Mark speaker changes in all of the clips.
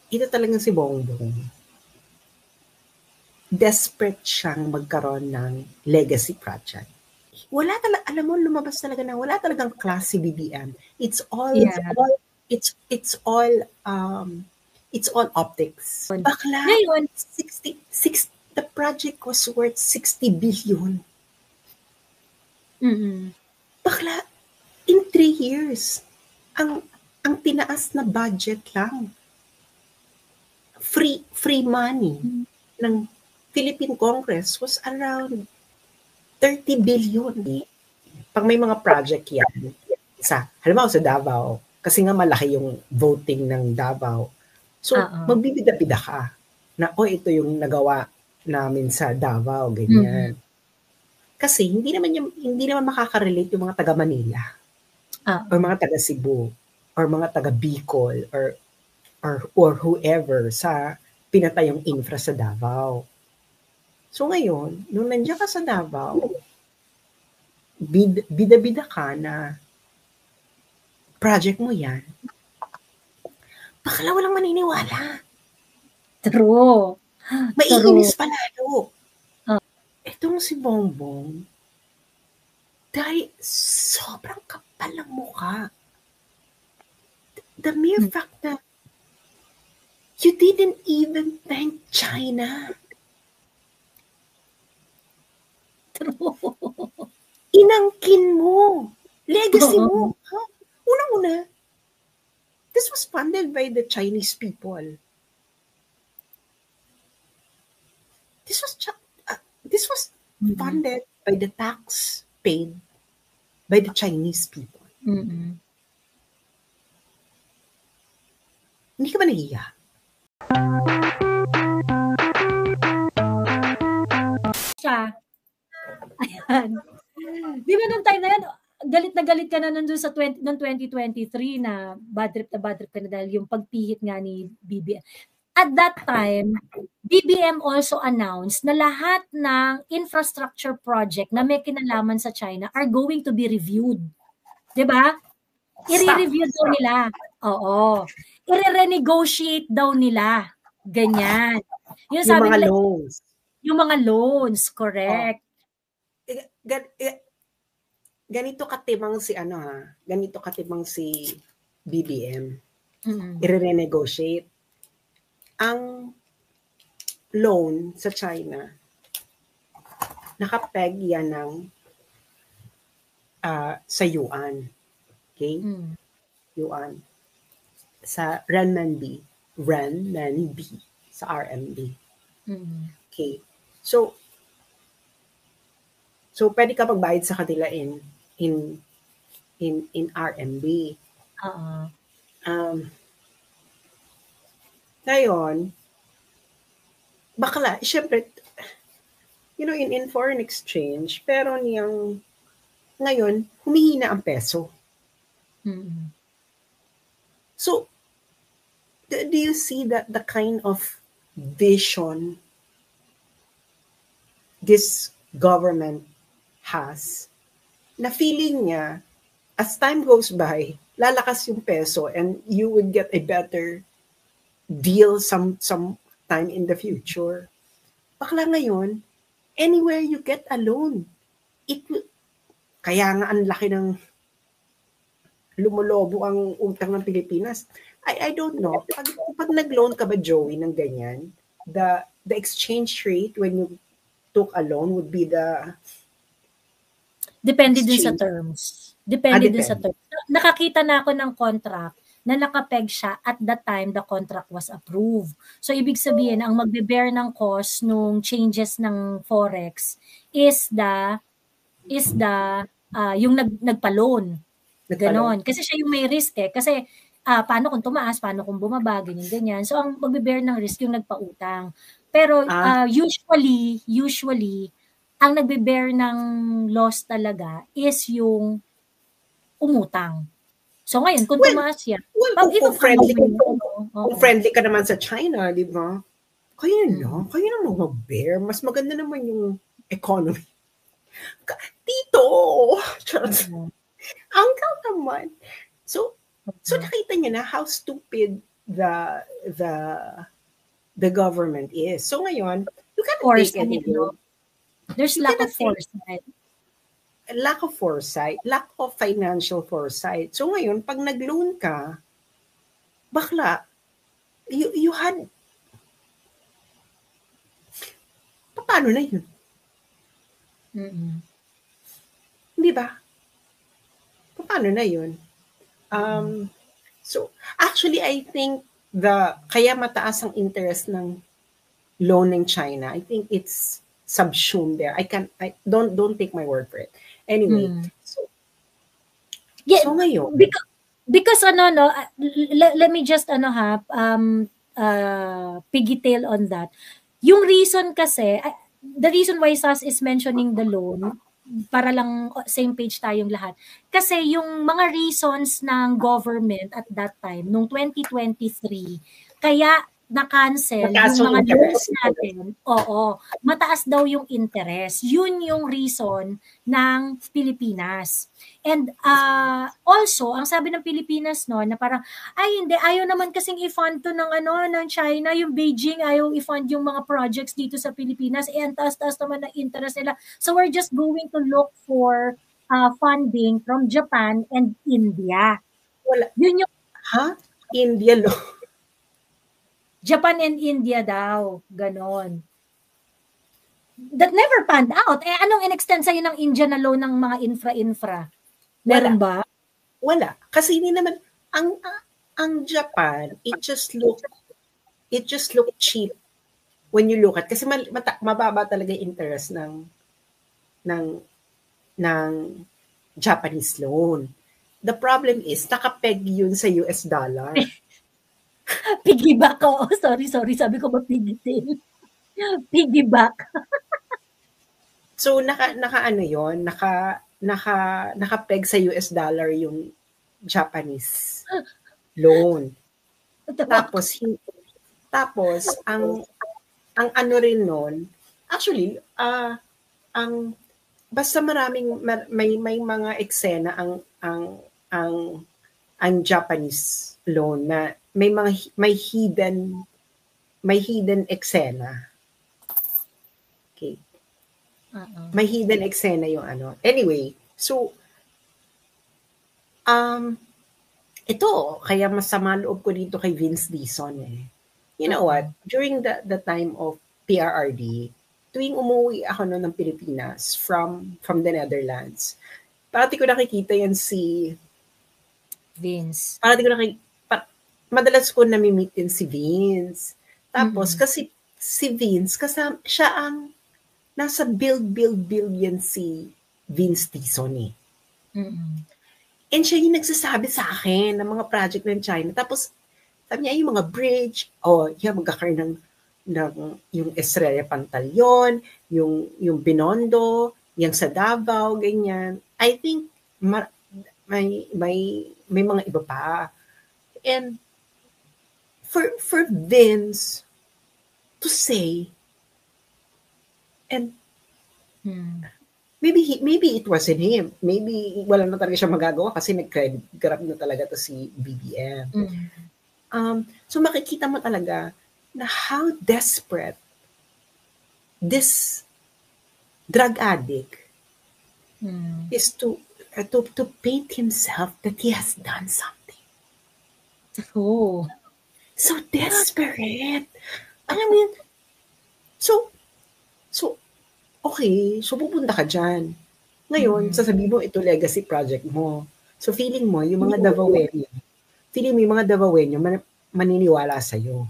Speaker 1: ito talagang si Bongbong. Desperate siyang magkaroon ng legacy project. Wala talaga, alam mo, lumabas talaga na wala talagang class si BBM. It's all optics. Bakla,
Speaker 2: Ngayon,
Speaker 1: 66, the project was worth 60 billion. Bakla, in 3 years, ang tinaas na budget lang. Free money ng Philippine Congress was around 30 billion. Pag may mga project yan, halimbawa sa Davao, kasi nga malaki yung voting ng Davao. So, magbibida-bida ka na, ito yung nagawa namin sa Davao, ganyan. Kasi hindi naman makaka-relate yung mga taga Manila or mga taga Cebu or mga taga Bicol or whoever sa pinatayong infra sa Davao. So ngayon, nung nandiyan ka sa Davao, bida-bida ka na project mo yan, bakla walang maniniwala.
Speaker 2: True.
Speaker 1: Maiinis pa lalo. Itong si Bongbong, dahil sobrang kapal ng mukha. The mere fact that you didn't even thank China.
Speaker 2: True.
Speaker 1: Inangkin mo. Legacy mo. Unang-una, this was funded by the Chinese people. This was funded by the tax paid by the Chinese people. Hindi ka ba nahiya?
Speaker 2: Siya. Ayan. Di ba nung time na yan, galit ka na nandun sa 2023 na bad trip ka na dahil yung pagpihit nga ni BBM. At that time, BBM also announced na lahat ng infrastructure project na may kinalaman sa China are going to be reviewed. Diba? I-review daw nila. Oo. I-renegotiate daw nila. Ganyan.
Speaker 1: Yung sabi mga nila, loans.
Speaker 2: Yung mga loans, correct.
Speaker 1: Ganito katimang si BBM. I-renegotiate. Ang loan sa China, nakapeg yan ng sa yuan. Okay? Yuan. Sa renminbi. Sa RMB. Okay. So pwede ka magbayad sa kanila in RMB. Ngayon, bakla, syempre, in foreign exchange, pero ngayon, humihina ang peso. So, do you see that the kind of vision this government has, na feeling niya, as time goes by, lalakas yung peso and you would get a better deal some time in the future. Bakla ngayon, anywhere you get a loan, kaya nga ang laki ng lumolobo ang utang ng Pilipinas. I don't know. Pag nag-loan ka ba, Joey, ng ganyan, the exchange rate when you took a loan would be the...
Speaker 2: Depende din sa terms. Depende din sa terms. Nakakita na ako ng contract na nakapeg siya at that time the contract was approved. So ibig sabihin ang magbe-bear ng cost nung changes ng forex is yung nagpa-loan. Ganon. Kasi siya yung may risk kasi paano kung tumaas, paano kung bumaba, ganyan. So ang magbe-bear ng risk yung nagpautang. Pero usually ang nagbe-bear ng loss talaga is yung umutang. So ngayon, kung tumaas yan,
Speaker 1: kung friendly ka naman sa China, di ba? Kaya naman mag-bear. Mas maganda naman yung economy. Tito! Uncle naman. So nakita niya na how stupid the the the government is. So ngayon, you cannot
Speaker 2: Force,
Speaker 1: take any loan.
Speaker 2: There's
Speaker 1: You
Speaker 2: lack of
Speaker 1: cannot take
Speaker 2: foresight.
Speaker 1: lack of foresight, lack of financial foresight. So ngayon, pag nag-loan ka, bakla, you had, paano na yun? Di ba? Paano na yun? So, actually, I think kaya mataas ang interest ng loan ng China, I think it's subsumed there. Don't take my word for it. Anyway, so ngayon,
Speaker 2: because let me just piggytail on that. Yung reason kasi, the reason why SAS is mentioning the loan, para lang same page tayong lahat. Kasi yung mga reasons ng government at that time, nung 2023, kaya na-cancel yung mga loans natin. Oo, mataas daw yung interest. Yun yung reason ng Pilipinas. And also, ang sabi ng Pilipinas na parang, ay hindi, ayaw naman kasing i-fund to ng China, yung Beijing, ayaw i-fund yung mga projects dito sa Pilipinas, ang taas-taas naman ng interest nila. So we're just going to look for funding from Japan and India.
Speaker 1: Wala.
Speaker 2: Yun yung...
Speaker 1: India loan?
Speaker 2: Japan and India daw, ganon. That never panned out. Anong in-extend sa'yo ng India na loan ng mga infra-infra? Meron ba?
Speaker 1: Wala. Kasi hindi naman, ang Japan, it just look cheap when you look at, kasi mababa talaga yung interest ng Japanese loan. The problem is, nakapeg yun sa US dollar.
Speaker 2: Piggyback ko. Sorry. Sabi ko ba piggytail? Piggyback.
Speaker 1: So, naka-ano yun? Nakapeg sa US dollar yung Japanese loan. Tapos, ang ano rin nun, actually, basta may mga eksena ang Japanese loan na may hidden eksena. Okay. May hidden eksena yung ano. Anyway, so ito, kaya masama loob ko dito kay Vince Dizon You know what? During the time of PRRD, tuwing umuwi ako ng Pilipinas from the Netherlands, parati ko nakikita yan si
Speaker 2: Vince.
Speaker 1: Madalas ko nami-meet din si Vince. Tapos, kasi si Vince, siya ang nasa build yan si Vince Dizon And siya yung nagsasabi sa akin ng mga project ng China. Tapos, sabi niya, yung mga bridge, magkakaroon ng yung Estrella Pantaleon, yung Binondo, yung sa Davao, ganyan. I think, may mga iba pa. And, for Vince to say, and maybe it wasn't him. Maybe wala na talaga siya magagawa kasi nag-grab na talaga to si BBM. So makikita mo talaga na how desperate this drug addict is to paint himself that he has done something.
Speaker 2: Oh.
Speaker 1: So desperate. I mean, so okay, so pupunta ka dyan. Ngayon, sasabihin mo, ito legacy project mo. So feeling mo, yung mga Davaoenyo, maniniwala sa'yo.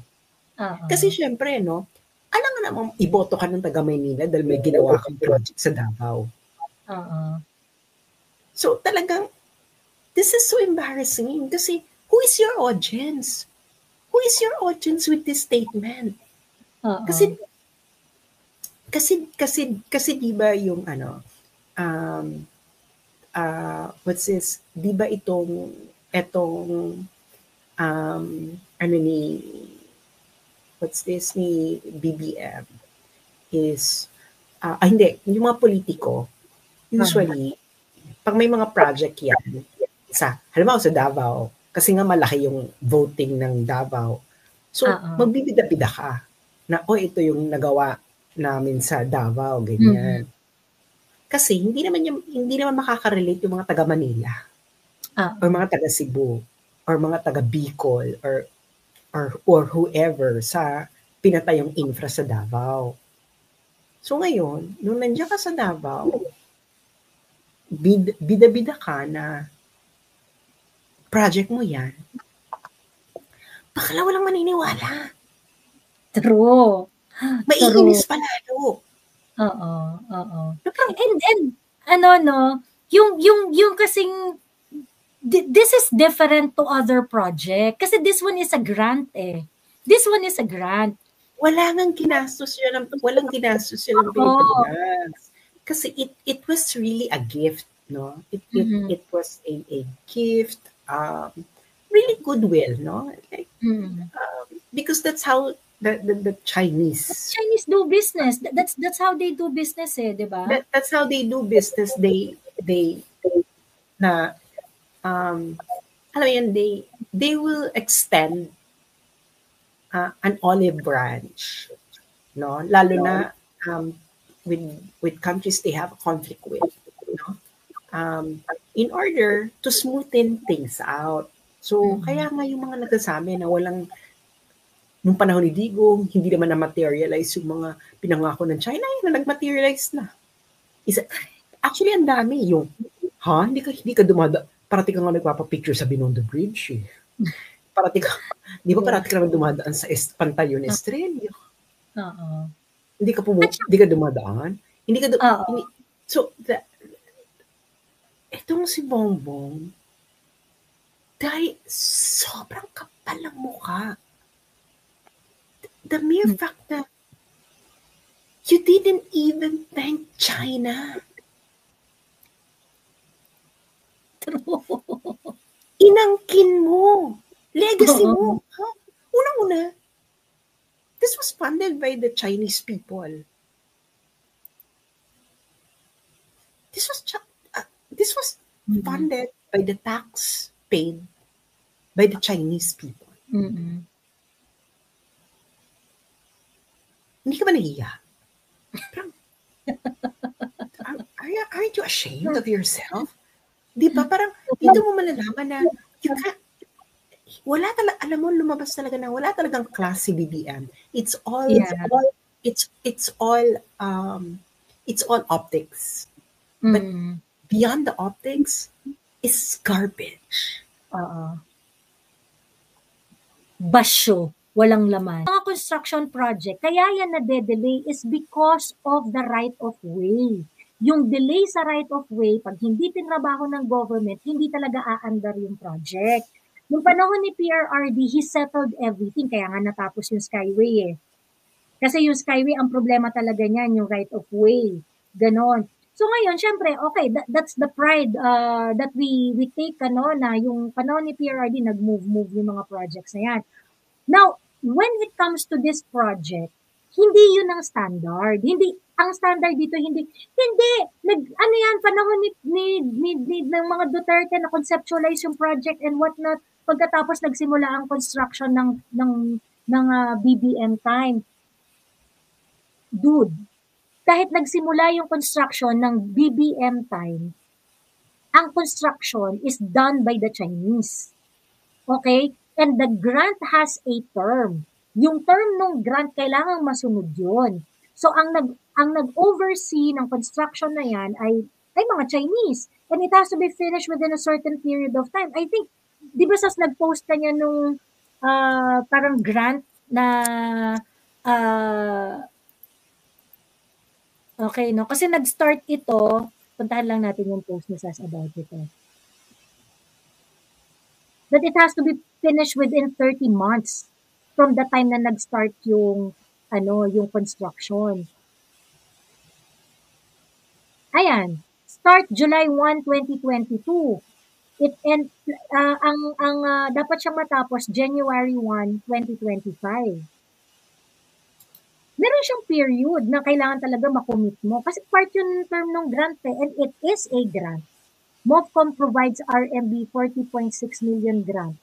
Speaker 1: Kasi syempre, alam nga naman, iboto ka ng taga Maynila dahil may ginawa kang project sa Davao. So talagang, this is so embarrassing kasi who is your audience? Who is your audience with this statement? Kasi di ba yung what's this? Di ba etong what's this ni BBM is hindi, yung mga politiko usually pag may mga project yan halimbawa sa Davao Kasi nga malaki yung voting ng Davao. So, magbibida-bida ka na, ito yung nagawa namin sa Davao, ganyan. Kasi hindi naman makaka-relate yung mga taga Manila or mga taga Cebu or mga taga Bicol or whoever sa pinatayong infra sa Davao. So ngayon, nung nandiyan ka sa Davao, bida-bida ka na project mo yan, bakla walang maniniwala.
Speaker 2: True.
Speaker 1: Maiinis pa lalo.
Speaker 2: Oo. And ano no, yung kasing this is different to other project kasi this one is a grant eh. This one is a grant.
Speaker 1: Walang ginastos yun ng Pilipinas. Kasi it was really a gift, no? It was a gift, really goodwill, no? Like, because that's how the Chinese
Speaker 2: do business. That's how they do business eh, di ba?
Speaker 1: That's how they do business. They will extend an olive branch, no? Lalo na with countries they have a conflict with, no? In order to smoothen things out. So, kaya nga yung mga nagsasabi na nung panahon ni Digong, hindi naman na-materialize yung mga pinangako ng China, na nag-materialize na. Actually, ang dami yung, hindi ka parati ka nga nagpapapicture sa Binondo Bridge, eh. Parati ka naman dumadaan sa Pantayon, Estrella. Hindi ka dumadaan. Itong si Bongbong, dahil sobrang kapal ng mukha. The mere fact that you didn't even thank China. Inangkin mo. Legacy mo. Unang-una, this was funded by the Chinese people. This was funded by the tax paid by the Chinese people. Hindi ka ba nahiya? Aren't you ashamed of yourself? Di ba? Parang dito mo malalaman na alam mo, lumabas talaga na wala talagang class si BBM. It's all optics. But beyond the optics is garbage.
Speaker 2: Basyo. Walang laman. Mga construction project, kaya yan na-delay is because of the right of way. Yung delay sa right of way, pag hindi tinrabaho ng government, hindi talaga aandar yung project. Nung panahon ni PRRD, he settled everything, kaya nga natapos yung Skyway eh. Kasi yung Skyway, ang problema talaga niyan, yung right of way. Ganon. So ngayon, syempre, okay, that's the pride that we take, na yung panahon ni PRRD, nag-move yung mga projects na yan. Now, when it comes to this project, hindi yun ang standard. Ang standard dito, panahon ng mga Duterte na conceptualize yung project and whatnot, pagkatapos nagsimula ang construction ng BBM time. Dude, kahit nagsimula yung construction ng BBM time, ang construction is done by the Chinese. Okay? And the grant has a term. Yung term ng grant, kailangang masunod yun. So, ang nag-oversee ng construction na yan ay mga Chinese. And it has to be finished within a certain period of time. I think, di ba nag-post ka niya nung parang grant na okay, no? Kasi nag-start ito, puntahan lang natin yung post ni Sas about ito. That it has to be finished within 30 months from the time na nag-start yung construction. Ayan, start July 1, 2022. Dapat siyang matapos January 1, 2025. Meron siyang period na kailangan talaga makommit mo kasi part yun term ng grant and it is a grant. MOFCOM provides RMB 40.6 million grant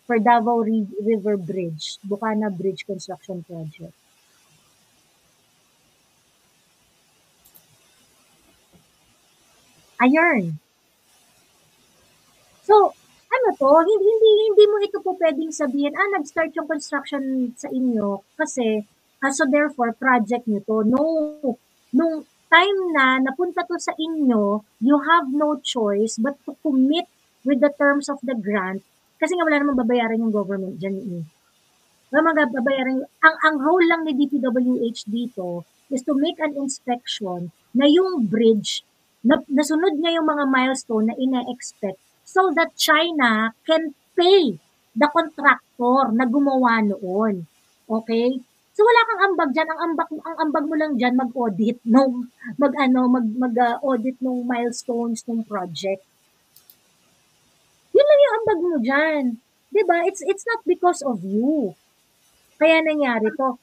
Speaker 2: for Davao River Bridge, Bukana Bridge Construction Project. Ayun. So, ano to, hindi mo ito po pwedeng sabihin, nag-start yung construction sa inyo kasi, so therefore, project nyo to. No. Nung time na napunta to sa inyo, you have no choice but to commit with the terms of the grant kasi nga wala namang babayaran yung government dyan eh. Wala namang babayaran. Ang role lang ni DPWH dito is to make an inspection na yung bridge, nasunod niya yung mga milestone na ina-expect so that China can pay the contractor na gumawa noon. Okay? So wala kang ambag diyan, ang ambag mo lang diyan mag-audit nung mag-audit nung milestones ng project. Yun lang yung ambag mo diyan. 'Di ba? It's not because of you. Kaya nangyari to.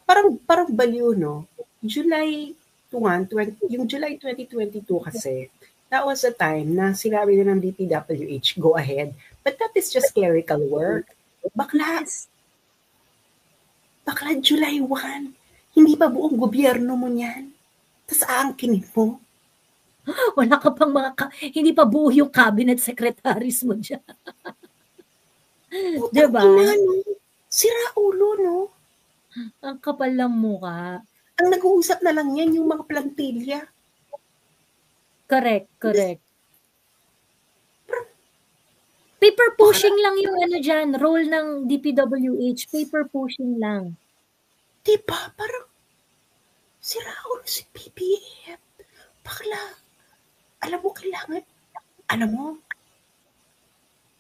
Speaker 1: Parang baliw, no? July 1, yung July 2022 kasi, that was the time na sinabi na ng DPWH, go ahead. But that is just clerical work. Bakla, July 1. Hindi pa buong gobyerno mo niyan. Tapos aangkinin mo.
Speaker 2: Wala ka pang hindi pa buo yung cabinet secretaries mo dyan. Diba?
Speaker 1: No? Sira ulo, no?
Speaker 2: Ang kapal ng mukha.
Speaker 1: Ang nag-uusap na lang yan yung mga plantilya.
Speaker 2: Correct. Paper pushing lang yung dyan, role ng DPWH, paper pushing lang.
Speaker 1: Diba? Parang sira ulo si PBF. Bakla. Alam mo,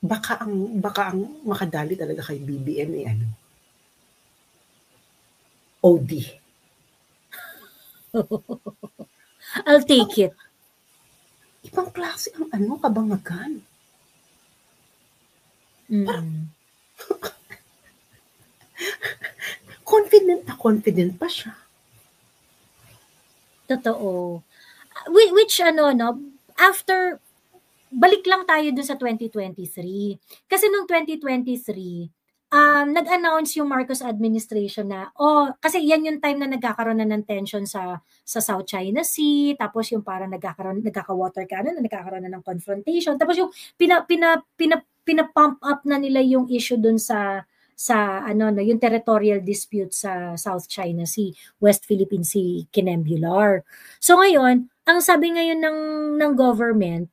Speaker 1: baka ang makadali talaga kay BBM OD.
Speaker 2: I'll take it.
Speaker 1: Ibang klase ang kabangagan. Confident pa siya.
Speaker 2: Totoo. Which after, balik lang tayo dun sa 2023. Kasi nung 2023, nag-announce yung Marcos administration na, kasi yan yung time na nagkakaroon na ng tension sa South China Sea, tapos yung parang nagkaka-water cannon, nagkakaroon na ng confrontation, tapos yung pina-pump up na nila yung issue dun sa yung territorial dispute sa South China Sea, West Philippine Sea, Kinembular. So ngayon, ang sabi ngayon ng government,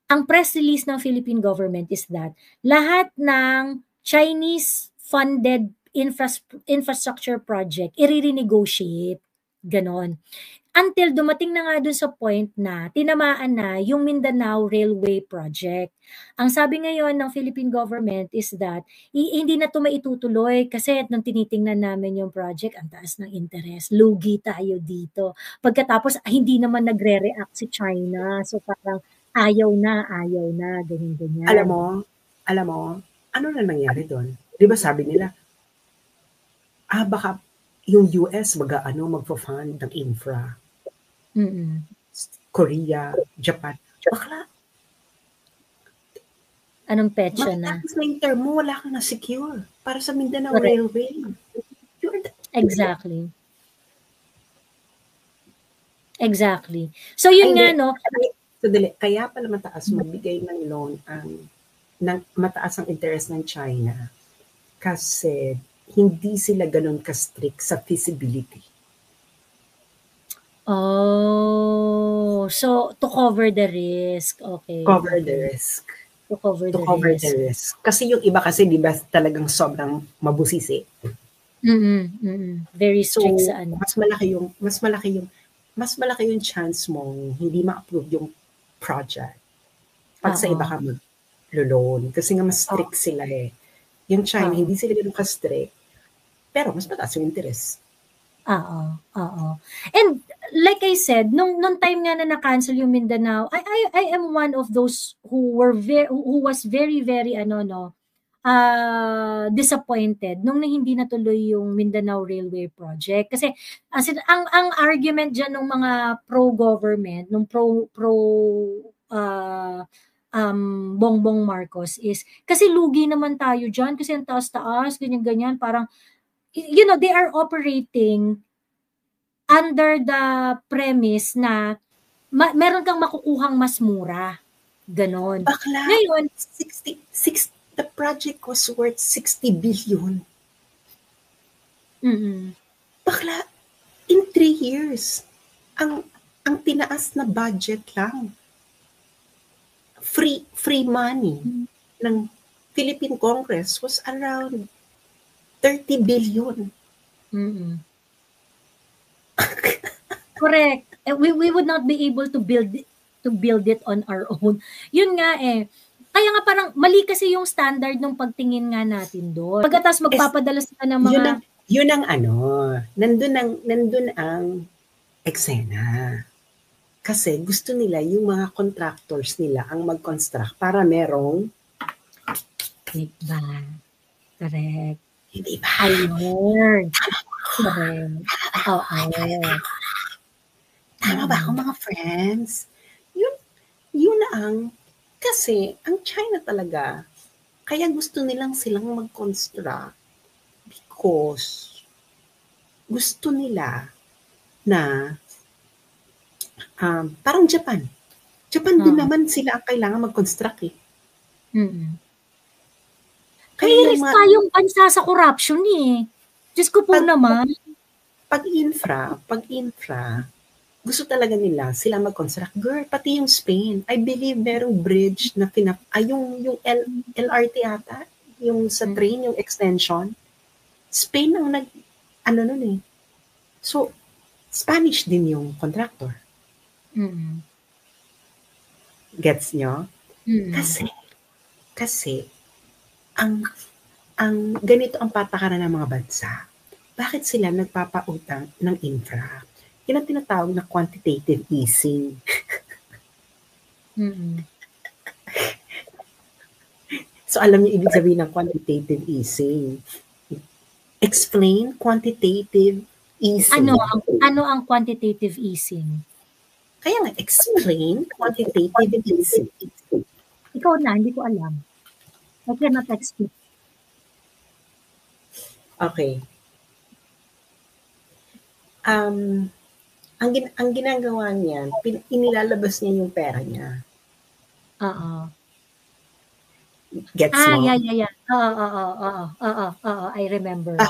Speaker 2: ang press release ng Philippine government is that lahat ng Chinese funded infrastructure project i-renegotiate. Ganon. Until dumating na nga dun sa point na tinamaan na yung Mindanao Railway Project. Ang sabi ngayon ng Philippine government is that hindi na ito maitutuloy kasi nung tinitingnan namin yung project, ang taas ng interest. Lugi tayo dito. Pagkatapos, hindi naman nagre-react si China. So parang ayaw na, ganyan.
Speaker 1: Alam mo, ano na nangyari doon? Di ba sabi nila, baka yung US magpo-fund ng infra. Korea, Japan. Bakla.
Speaker 2: Anong petsa na?
Speaker 1: Matapos na yung term mo, wala kang na-secure para sa Mindanao Railway.
Speaker 2: Exactly. So yun nga, no?
Speaker 1: Kaya pala mataas magbigay ng loan mataas ang interest ng China kasi hindi sila ganun ka-strict sa feasibility.
Speaker 2: So to cover the risk. Okay.
Speaker 1: To cover the risk. Kasi yung iba kasi, di ba, talagang sobrang mabusisi.
Speaker 2: Very strict sa
Speaker 1: mas malaki yung chance mong hindi ma-approve yung project pag sa iba ka mag-loan. Kasi nga mas strict sila eh. Yung China, hindi sila ganun ka-strict. Pero mas mataas yung interest.
Speaker 2: And like I said, nung time nga na na-cancel yung Mindanao, I am one of those who was very disappointed nung hindi natuloy yung Mindanao Railway Project. Kasi ang argument diyan ng mga pro-government, nung Bongbong Marcos is, kasi lugi naman tayo dyan, kasi ang taas-taas, ganyan-ganyan, parang, you know, they are operating under the premise na meron kang makukuhang mas mura. Ganon.
Speaker 1: Bakla,
Speaker 2: Ngayon,
Speaker 1: the project was worth 60 billion. Bakla, in 3 years, ang tinaas na budget lang. Free money ng Philippine Congress was around 30 billion.
Speaker 2: Correct. We would not be able to build it on our own. Yun nga Kaya nga parang mali kasi yung standard ng pagtingin nga natin doon. Pagkatapos magpapadala sila ng mga...
Speaker 1: Yun ang nandun ang eksena. Kasi gusto nila yung mga contractors nila ang mag-construct para merong...
Speaker 2: Diba? Correct.
Speaker 1: Hindi ba?
Speaker 2: I learned. Correct.
Speaker 1: Tama ba ako, mga friends? Yun ang... Kasi, ang China talaga, kaya gusto nilang silang mag-construct because gusto nila na parang Japan. Japan din naman sila ang kailangan mag-construct
Speaker 2: Kaya tayong bansa sa corruption Diyos ko po naman.
Speaker 1: Pag infra, gusto talaga nila sila mag-construct. Girl, pati yung Spain, I believe merong bridge na yung LRT ata, yung sa train, yung extension. Spain ang nun So, Spanish din yung contractor. Gets nyo? Kasi, ang ganito ang patakaran ng mga bansa. Bakit sila nagpapautang ng infra? Yan ang tinatawag na quantitative easing. So, alam niyo ibig sabihin ng quantitative easing. Explain quantitative easing.
Speaker 2: Ano ang quantitative easing?
Speaker 1: Kaya nga, explain quantitative easing.
Speaker 2: Ikaw na, hindi ko alam. I cannot explain.
Speaker 1: Okay. Ang ginagawa niya, inilalabas niya yung pera niya. Gets mo?
Speaker 2: Yeah. I remember.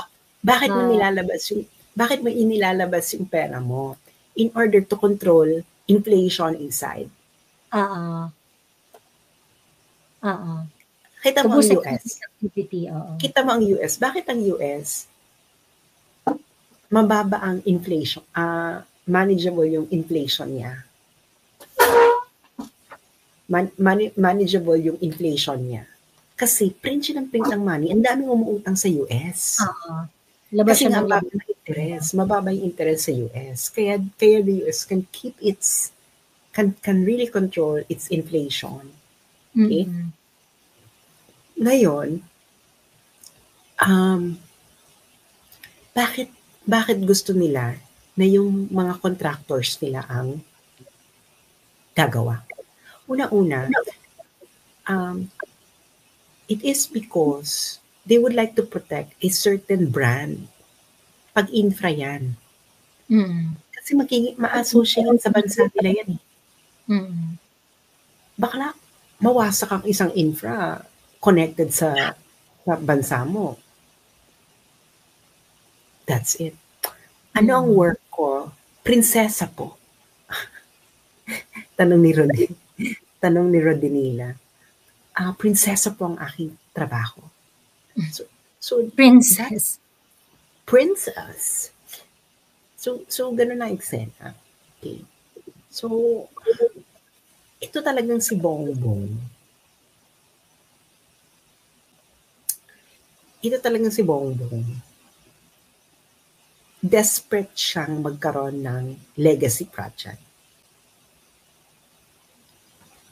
Speaker 1: Bakit mo inilalabas yung pera mo? In order to control inflation inside. Kita mo ang US. Kita mo ang US. Bakit ang US? Mababa ang inflation. Manageable yung inflation niya. Manageable yung inflation niya. Kasi print siya ng print ng money. Ang daming umuutang sa US. Kasi nga mababa yung interest sa US. Kaya the US can keep can really control its inflation. Okay? Ngayon, bakit gusto nila na yung mga contractors nila ang gagawa? Una-una, it is because they would like to protect a certain brand. Pag infra yan. Kasi ma-associate sa bansa nila yan Bakla, mawasak ang isang infra connected sa bansa mo. That's it. Ano ang work ko? Prinsesa po. Tanong ni Rodinila. Prinsesa po ang aking trabaho. So
Speaker 2: Princess.
Speaker 1: So ganun na eksena. Okay. So, ito talagang si Bongbong. Desperate siyang magkaroon ng legacy project.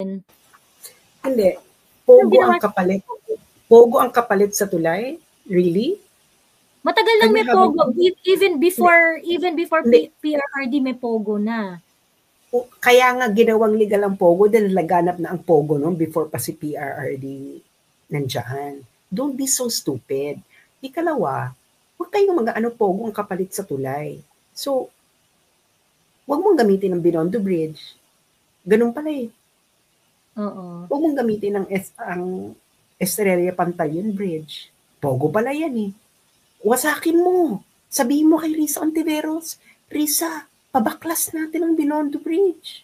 Speaker 1: Hindi. Pogo ang kapalit sa tulay? Really?
Speaker 2: Matagal lang may pogo. Even before PRRD may pogo na.
Speaker 1: Kaya nga ginawang legal ang Pogo dahil laganap na ang Pogo noon before pa si PRRD nandiyan. Don't be so stupid. Ikalawa, huwag kayong mag-ano Pogo ang kapalit sa tulay. So, huwag mong gamitin ang Binondo Bridge. Ganun pala eh.
Speaker 2: Oo.
Speaker 1: Huwag mong gamitin ang Estrella Pantaleon Bridge. Pogo pala yan eh. Wasakin mo. Sabihin mo kay Risa Ontiveros, Risa, pabaklas natin ang Binondo Bridge.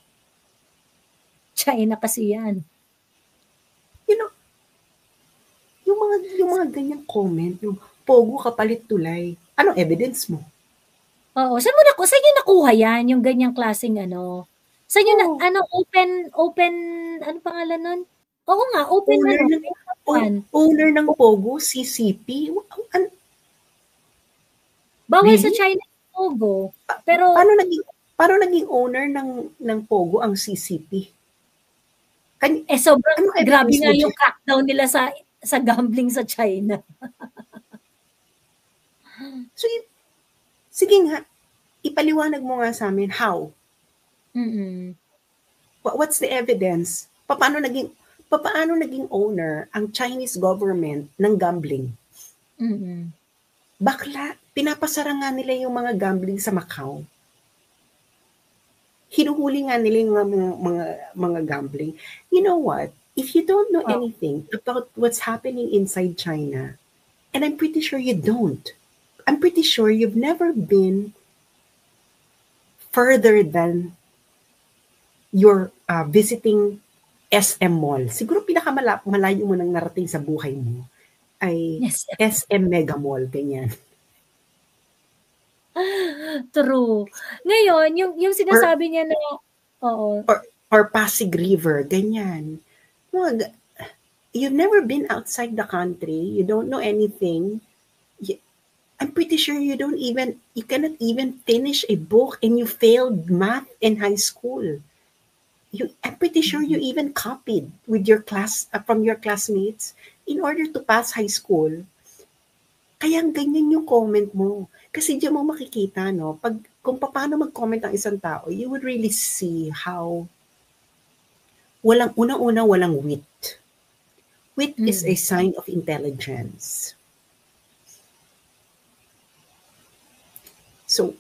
Speaker 2: China kasi yan.
Speaker 1: You know, yung mga ganyang comment, yung Pogo kapalit tulay, anong evidence mo?
Speaker 2: Oo, saan niyo nakuha yan, yung ganyang klaseng ano? Saan niyo na open, ano pangalan nun? Oo nga, open
Speaker 1: Owner ng Pogo, CCP.
Speaker 2: Bawal
Speaker 1: Really?
Speaker 2: sa China yung Pogo. Pero
Speaker 1: paano naging owner ng Pogo ang CCP?
Speaker 2: sobrang grabe nga yung crackdown nila sa gambling sa China.
Speaker 1: So, sige nga, ipaliwanag mo nga sa amin how. What's the evidence? Paano naging owner ang Chinese government ng gambling? Bakla, pinapasara nga nila yung mga gambling sa Macau. Hinuhuli nga nila yung mga gambling. You know what? If you don't know anything about what's happening inside China, and I'm pretty sure you don't, I'm pretty sure you've never been further than your visiting SM Mall. Siguro pinakamalayo mo nang narating sa buhay mo ay SM Mega Mall, ganyan.
Speaker 2: True. Ngayon, yung sinasabi niya na,
Speaker 1: or Pasig River, ganyan. You've never been outside the country, you don't know anything. I'm pretty sure you cannot even finish a book and you failed math in high school. I'm pretty sure you even copied with your class from your classmates in order to pass high school. Kaya ganyan yung comment mo. Kasi diyan mo makikita, no, kung paano mag-comment ang isang tao, you would really see how walang wit. Wit is a sign of intelligence. So,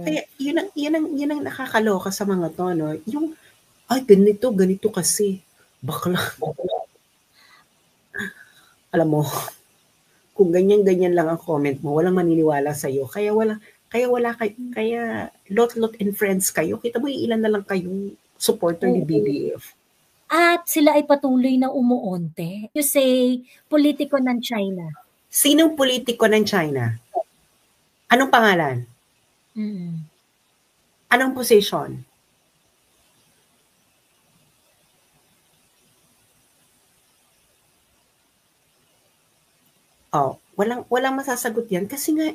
Speaker 1: kaya yun ang nakakaloka sa mga to, no? Yung, ay, ganito kasi. Bakla. Alam mo, kung ganyan lang ang comment mo, walang maniniwala sa'yo. Kaya lot and friends kayo. Kita mo, ilan na lang kayong supporter ni BBF.
Speaker 2: At sila ay patuloy na umuunti. You say, politiko ng China.
Speaker 1: Sinong politiko ng China? Anong pangalan? Anong position? Walang masasagot yan kasi nga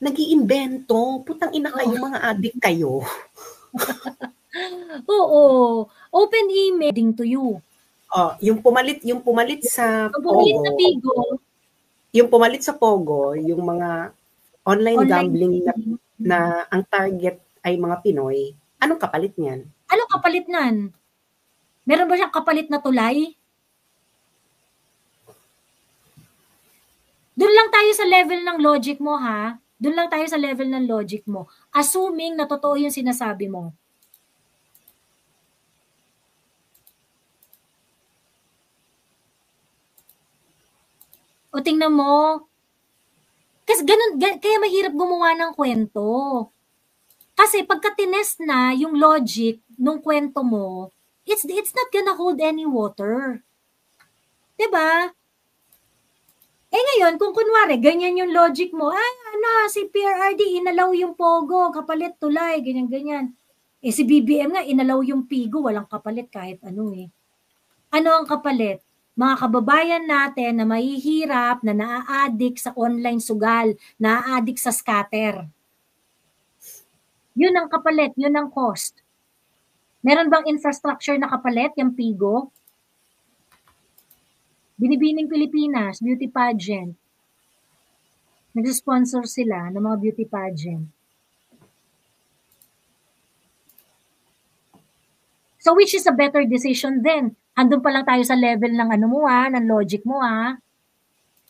Speaker 1: nag-iimbento. Putang ina kayo, mga adik kayo.
Speaker 2: Oo. Open email to you.
Speaker 1: Yung pumalit sa
Speaker 2: Pogo.
Speaker 1: Yung pumalit sa Pogo, yung mga online gambling na ang target ay mga Pinoy, anong kapalit niyan?
Speaker 2: Anong kapalit niyan? Meron ba siyang kapalit na tulay? Doon lang tayo sa level ng logic mo, ha? Doon lang tayo sa level ng logic mo. Assuming na totoo yung sinasabi mo. O tingnan mo. Kasi kaya mahirap gumawa ng kwento. Kasi pagka tinest na yung logic nung kwento mo, it's not gonna hold any water. Diba? Ngayon, kung kunwari, ganyan yung logic mo, si PRRD, inalaw yung Pogo, kapalit tulay, ganyan. Si BBM nga, inalaw yung Pigo, walang kapalit kahit ano eh. Ano ang kapalit? Mga kababayan natin na mahihirap, na naa-addict sa online sugal, naa-addict sa scatter. Yun ang kapalit, yun ang cost. Meron bang infrastructure na kapalit, yung Pigo? Binibining Pilipinas, beauty pageant. Nag-sponsor sila ng mga beauty pageant. So which is a better decision then? Andun pa lang tayo sa level ng ano mo ng logic mo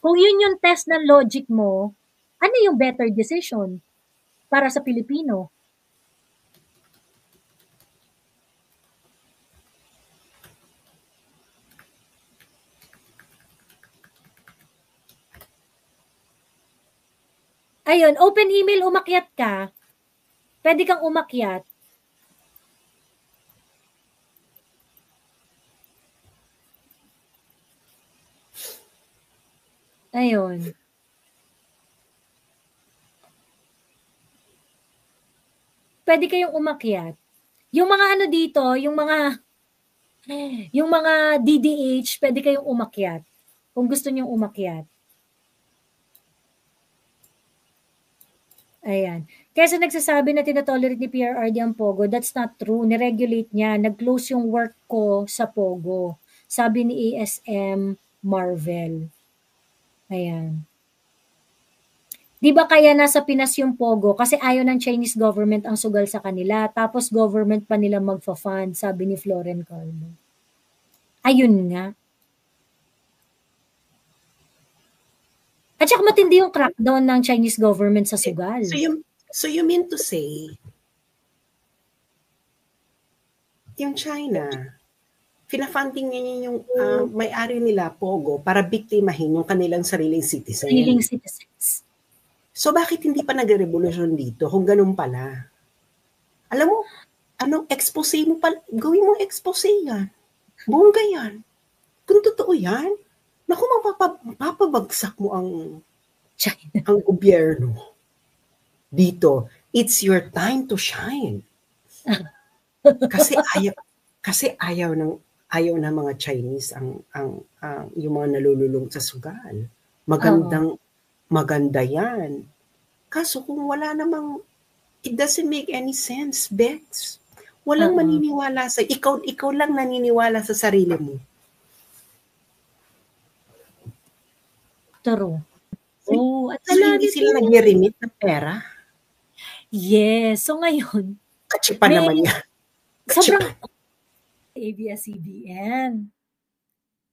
Speaker 2: Kung yun yung test ng logic mo, ano yung better decision para sa Pilipino? Ayun, open email, umakyat ka. Pwede kang umakyat. Ayun. Pwede kayong umakyat. Yung mga ano dito, yung mga DDH, pwede kayong umakyat. Kung gusto niyong umakyat. Ayan. Kasi nagsasabi na tinatolerate ni PRRD ang Pogo, that's not true. Niregulate niya. Nag-close yung work ko sa Pogo. Sabi ni ASM Marvel. Ayan. Di ba kaya nasa Pinas yung Pogo? Kasi ayaw ng Chinese government ang sugal sa kanila. Tapos government pa nila magfa-fund, sabi ni Floren Carlo. Ayun nga. At saka matindi yung crackdown ng Chinese government sa sugal.
Speaker 1: So you mean to say, yung China, fina-funding niya yung may-ari nila, Pogo, para biktimahin yung kanilang sariling citizens.
Speaker 2: Sariling citizens.
Speaker 1: So bakit hindi pa nag-revolusyon dito kung ganun pala? Alam mo, anong expose mo pa, gawin mo expose yan. Bongga yan. Kung totoo yan, naku, mapapabagsak mo ang
Speaker 2: China.
Speaker 1: Ang gobyerno. Dito, it's your time to shine. Kasi ayaw ng mga Chinese ang yung mga nalululong sa sugal. Maganda yan. Kaso kung wala namang, it doesn't make any sense, Bex. Walang maniniwala sa ikaw lang naniniwala sa sarili mo.
Speaker 2: True.
Speaker 1: At hindi sila nag-remit ng pera?
Speaker 2: Yes. So ngayon,
Speaker 1: kachipa naman yan.
Speaker 2: Sobrang ABS-CBN.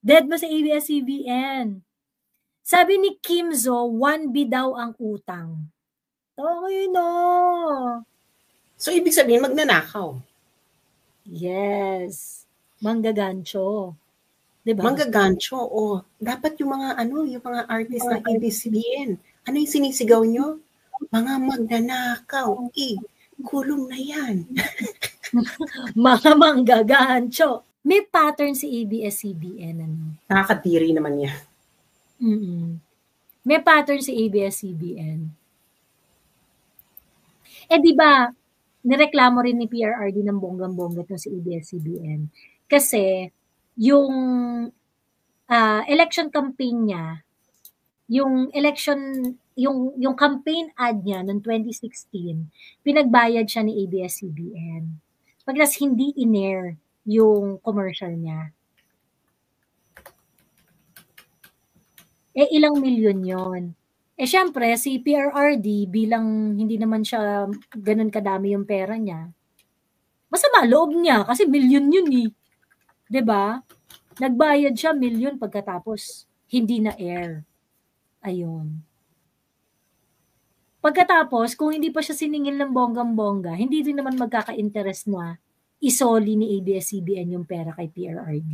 Speaker 2: Dead mo sa ABS-CBN. Sabi ni Kim Zo, 1B daw ang utang. Okay no.
Speaker 1: So ibig sabihin magnanakaw.
Speaker 2: Yes. Manggagancho. Diba?
Speaker 1: Manggagancho. Dapat yung mga artist ng ABS-CBN. Ano yung sinisigaw nyo? Mga magnanakaw. Kulong na yan.
Speaker 2: Mga manggagancho. May pattern si ABS-CBN.
Speaker 1: Nakakadiri naman yan.
Speaker 2: May pattern si ABS-CBN. Di ba, nireklamo rin ni PRRD ng bonggang-bongga itong si ABS-CBN. Kasi, yung election campaign niya, yung campaign ad niya noong 2016, pinagbayad siya ni ABS-CBN. Pagkas hindi in-air yung commercial niya. Ilang milyon yon. Syempre, si PRRD, bilang hindi naman siya ganun kadami yung pera niya, masama loob niya kasi milyon yun eh. 'Di ba? Nagbayad siya milyon pagkatapos hindi na air. Ayun. Pagkatapos, kung hindi pa siya siningil ng bonggang-bongga, hindi rin naman magkaka-interest na isoli ni ABS-CBN yung pera kay PRRD.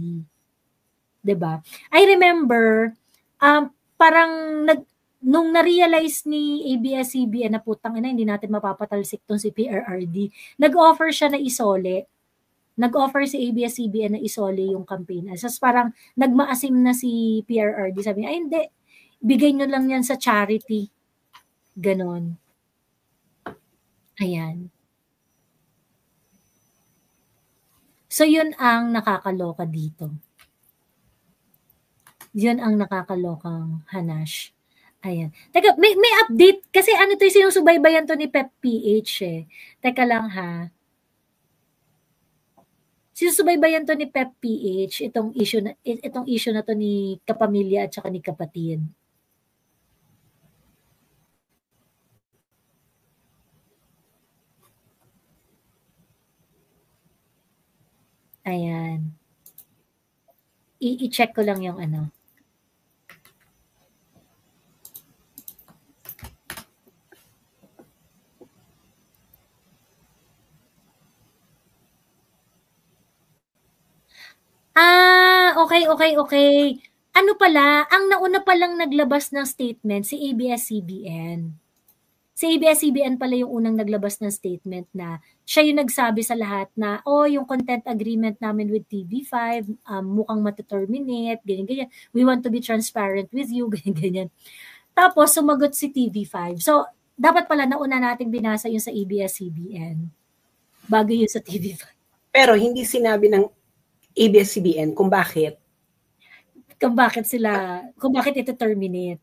Speaker 2: 'Di ba? I remember, parang nung na-realize ni ABS-CBN na putang ina, hindi natin mapapatalsik tong si PRRD, nag-offer siya na isole. Nag-offer si ABS-CBN na isole yung campaign. So parang nagmaasim na si PRRD. Sabi niya, ay hindi, bigay nyo lang yan sa charity. Ganon. Ayan. So yun ang nakakaloka dito. Yun ang nakakalokang hanash. Ayan. Teka, may update. Kasi to sinusubaybayan to ni Pep PH eh. Teka lang ha. Sinusubaybayan to ni Pep PH itong issue na to ni kapamilya at saka ni kapatid. Ayan. I-check ko lang yung ano. Okay. Ano pala, ang nauna palang naglabas ng statement si ABS-CBN. Si ABS-CBN pala yung unang naglabas ng statement na siya yung nagsabi sa lahat na, yung content agreement namin with TV5, mukhang mataterminate, ganyan. We want to be transparent with you, ganyan. Tapos, sumagot si TV5. So, dapat pala nauna nating binasa yung sa ABS-CBN bago yung sa TV5.
Speaker 1: Pero hindi sinabi ng ABS-CBN kung bakit
Speaker 2: ito terminate.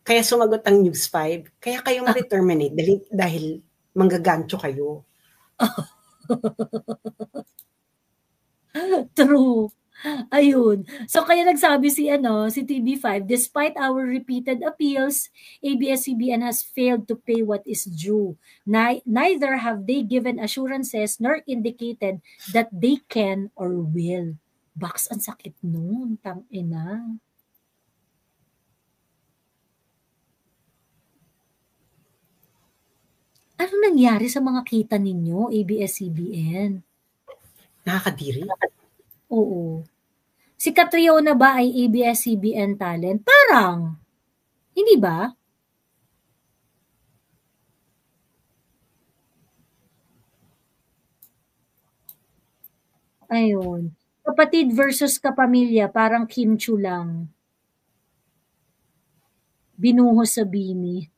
Speaker 1: Kaya sumagot ang News 5. Kaya kayo ma-terminate dahil manggagancho kayo.
Speaker 2: True. Ayun. So kaya nagsabi si TV5, despite our repeated appeals, ABS-CBN has failed to pay what is due. Neither have they given assurances nor indicated that they can or will. Baks, ang sakit nun. Tangina. Ano nangyari sa mga kita ninyo, ABS-CBN?
Speaker 1: Nakakadiri.
Speaker 2: Oo. Si Catriona ba ay ABS-CBN talent? Parang. Hindi ba? Ayun. Kapatid versus kapamilya, parang Kim Chu lang. Binuhos sa Bini.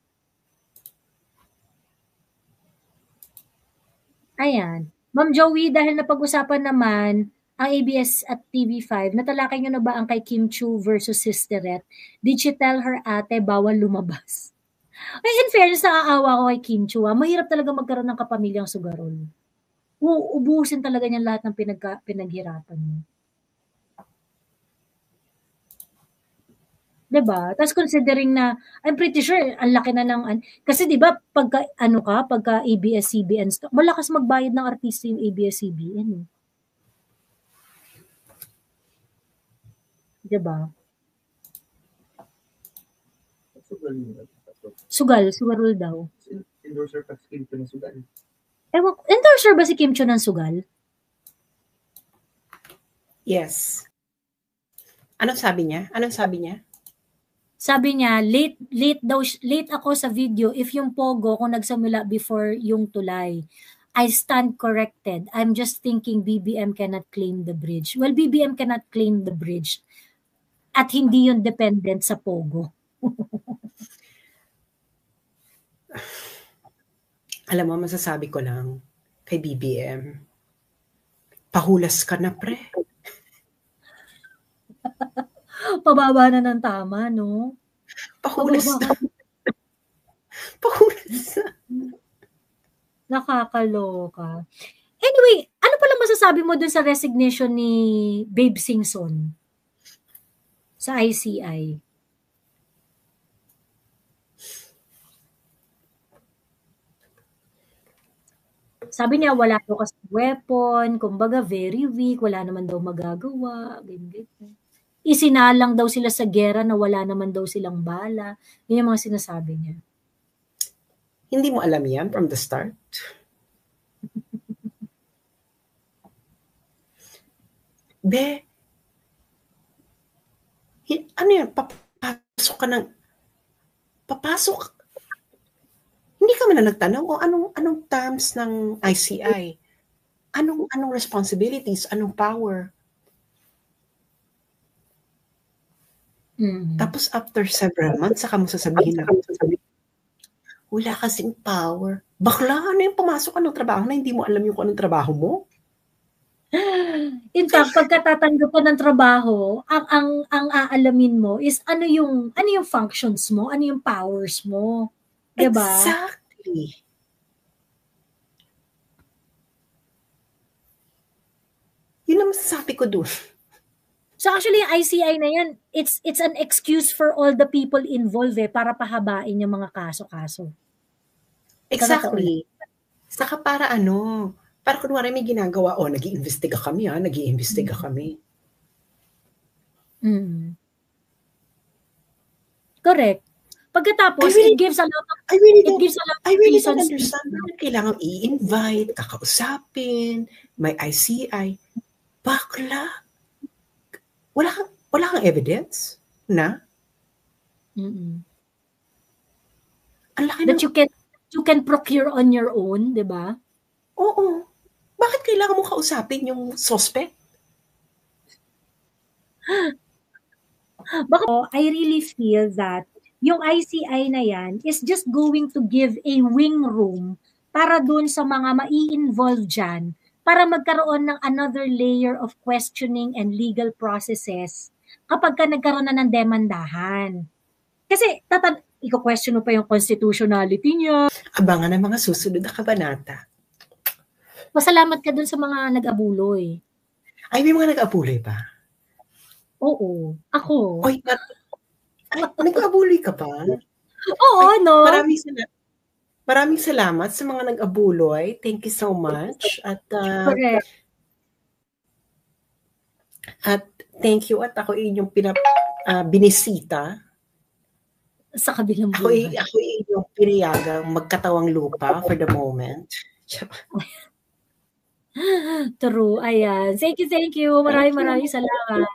Speaker 2: Ayan. Ma'am Joey, dahil napag-usapan naman ang ABS at TV5, natalakay nyo na ba ang kay Kim Chu versus Sisterette? Did she tell her ate bawal lumabas? Ay, in fairness, naaawa ko kay Kim Chu. Mahirap talaga magkaroon ng kapamilyang sugarol. Ubusin talaga niyan lahat ng pinaghirapan mo. Diba? Tapos considering na, I'm pretty sure, ang laki na ng, kasi diba, pagka ABS-CBN, malakas magbayad ng artista yung ABS-CBN. Diba? Sugarol daw.
Speaker 3: Endorser pa si Kim Chu ng sugal.
Speaker 2: Endorser ba si Kim Chu ng sugal?
Speaker 1: Yes. Anong sabi niya?
Speaker 2: Sabi niya, late ako sa video if yung Pogo kung nagsamula before yung tulay. I stand corrected. I'm just thinking BBM cannot claim the bridge. Well, BBM cannot claim the bridge. At hindi yun dependent sa Pogo.
Speaker 1: Alam mo, masasabi ko lang kay BBM, pahulas ka na, pre.
Speaker 2: Pababa na ng tama, no?
Speaker 1: Pahulas na. Pahulas na.
Speaker 2: Nakakaloka. Anyway, ano palang masasabi mo dun sa resignation ni Babe Singson sa ICI? Sabi niya, wala daw kasi weapon, kumbaga very weak, wala naman daw magagawa, ganyan. Isinalang daw sila sa gera na wala naman daw silang bala. Yun yung mga sinasabi niya.
Speaker 1: Hindi mo alam yan from the start? Ano yan? Papasok. Hindi ka man na nagtanong o anong terms ng ICI? Anong responsibilities? Anong power? Tapos after several months, saka mo sasabihin na, wala kasing power. Bakla, ano yung pumasok ka ng trabaho na hindi mo alam yung anong trabaho mo?
Speaker 2: In fact, pagkatatanggap ka ng trabaho, ang aalamin mo is ano yung functions mo, ano yung powers mo. Diba?
Speaker 1: Exactly. Yun ang masasabi ko doon.
Speaker 2: So actually, yung ICI na yan, it's an excuse for all the people involved para pahabain yung mga kaso-kaso.
Speaker 1: Exactly. Saka para Para kunwari may ginagawa, nag-iimbestiga kami nag-iimbestiga kami.
Speaker 2: Correct. Pagkatapos, it gives a lot of
Speaker 1: I really don't
Speaker 2: reasons.
Speaker 1: understand bakit kailangan i-invite, kakausapin, may ICI. Bakla. Wala kang evidence na? Ang laki
Speaker 2: That you can procure on your own, di ba?
Speaker 1: Oo. Bakit kailangan mo kausapin yung suspect?
Speaker 2: I really feel that yung ICI na yan is just going to give a wing room para dun sa mga mai-involve dyan para magkaroon ng another layer of questioning and legal processes kapag ka nagkaroon na ng demandahan. Kasi iko-question mo pa yung constitutionality niya.
Speaker 1: Abangan ang mga susunod na kabanata.
Speaker 2: Pasalamat ka dun sa mga nag-abuloy.
Speaker 1: Ay, may mga nag-abuloy pa?
Speaker 2: Oo. Ako.
Speaker 1: Oy, nag-abuloy ka pa?
Speaker 2: Oo, no?
Speaker 1: Maraming salamat sa mga nag-abuloy. Thank you so much. At thank you at ako inyong binisita.
Speaker 2: Sa kabilang buhay.
Speaker 1: Ako inyong pinayagang magkatawang lupa for the moment.
Speaker 2: True. Ayan. Thank you. Maraming salamat.